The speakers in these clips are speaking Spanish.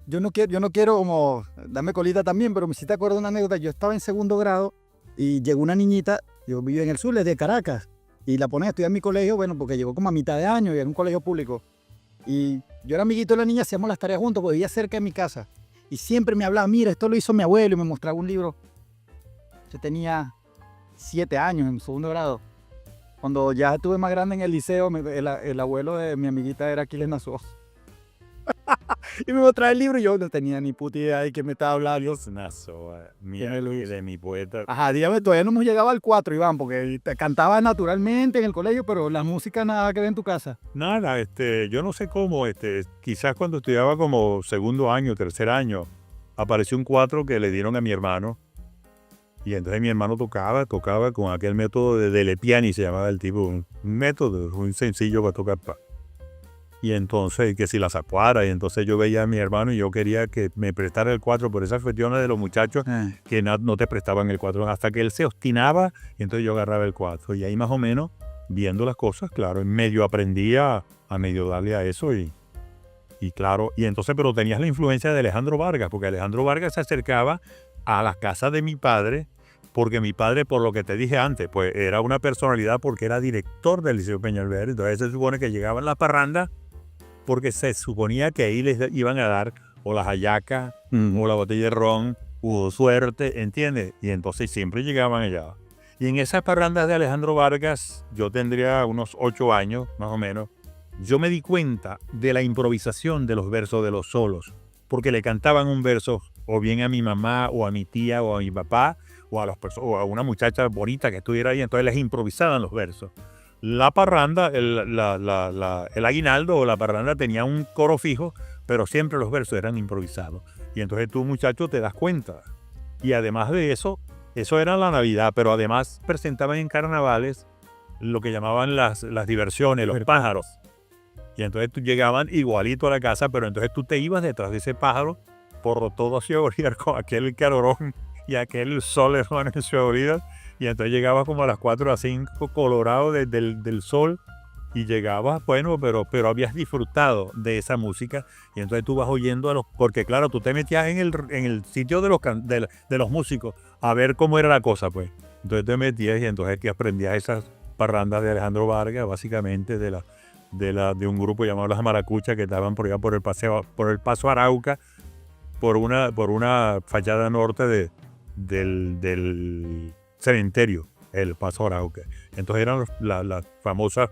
yo no quiero como darme colita también, pero me sí te acuerdo de una anécdota. Yo estaba en segundo grado y llegó una niñita, yo vivo en el sur, de Caracas, y la ponen a estudiar en mi colegio, bueno, porque llegó como a mitad de año y era un colegio público. Y yo era amiguito de la niña, hacíamos las tareas juntos, porque vivía cerca de mi casa. Y siempre me hablaba, mira, esto lo hizo mi abuelo, y me mostraba un libro. Yo tenía 7 años en segundo grado. Cuando ya estuve más grande en el liceo, el abuelo de mi amiguita era Aquiles Nazoa. Y me mostraba el libro y yo no tenía ni puta idea de qué me estaba hablando. Yo, Nazoa, ¿quién es Luis? de mi poeta. Ajá, dígame, todavía no hemos llegado al 4, Iván, porque te cantaba naturalmente en el colegio, pero la música nada que ver en tu casa. Nada, yo no sé cómo, quizás cuando estudiaba como segundo año, tercer año, apareció un 4 que le dieron a mi hermano. Y entonces mi hermano tocaba con aquel método de Dele Piani, se llamaba el tipo, un método muy sencillo para tocar. Y entonces, que si la zapuara, y entonces yo veía a mi hermano y yo quería que me prestara el 4 por esas cuestiones de los muchachos que no te prestaban el 4, hasta que él se obstinaba y entonces yo agarraba el 4. Y ahí más o menos, viendo las cosas, claro, en medio aprendía a medio darle a eso y claro, y entonces, pero tenías la influencia de Alejandro Vargas, porque Alejandro Vargas se acercaba a la casa de mi padre, porque mi padre, por lo que te dije antes, pues era una personalidad porque era director del Liceo Peñalver. Entonces se supone que llegaban las parrandas porque se suponía que ahí les iban a dar o las hallacas o la botella de ron o suerte, ¿entiendes? Y entonces siempre llegaban allá. Y en esas parrandas de Alejandro Vargas, yo tendría unos 8 años, más o menos, yo me di cuenta de la improvisación de los versos de los solos, porque le cantaban un verso o bien a mi mamá o a mi tía o a mi papá o a una muchacha bonita que estuviera ahí, entonces les improvisaban los versos. La parranda, el aguinaldo o la parranda tenía un coro fijo, pero siempre los versos eran improvisados. Y entonces tú, muchacho, te das cuenta. Y además de eso era la Navidad, pero además presentaban en carnavales lo que llamaban las diversiones, los pájaros. Y entonces tú llegaban igualito a la casa, pero entonces tú te ibas detrás de ese pájaro por todo hacia orillas con aquel calorón y aquel sol hermano en su orillas. Y entonces llegabas como a las 4 o las 5 colorado del sol y llegabas, bueno, pero habías disfrutado de esa música y entonces tú vas oyendo porque claro, tú te metías en el sitio de los músicos a ver cómo era la cosa, pues. Entonces te metías y entonces que aprendías esas parrandas de Alejandro Vargas, básicamente de un grupo llamado Las Maracuchas que estaban por allá por el Paso Arauca, por una fachada norte del cementerio, el Paso Arauca. Entonces eran las famosas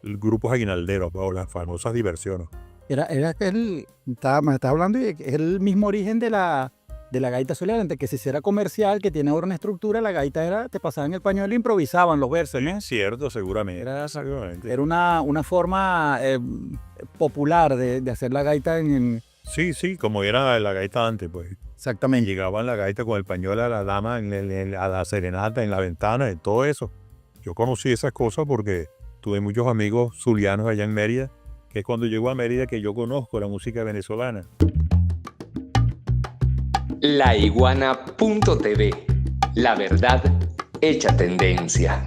grupos aguinalderos o las famosas diversiones. Me estaba hablando y es el mismo origen de la gaita soleada, antes que se hiciera comercial, que tiene ahora una estructura. La gaita te pasaban el pañuelo e improvisaban los versos, ¿no? Es cierto, seguramente. Era una forma popular de hacer la gaita Sí, como era la gaita antes, pues. Exactamente. Llegaban la gaita con el pañuelo a la dama, a la serenata, en la ventana, y todo eso. Yo conocí esas cosas porque tuve muchos amigos zulianos allá en Mérida, que es cuando llego a Mérida que yo conozco la música venezolana. Laiguana.tv. La verdad hecha tendencia.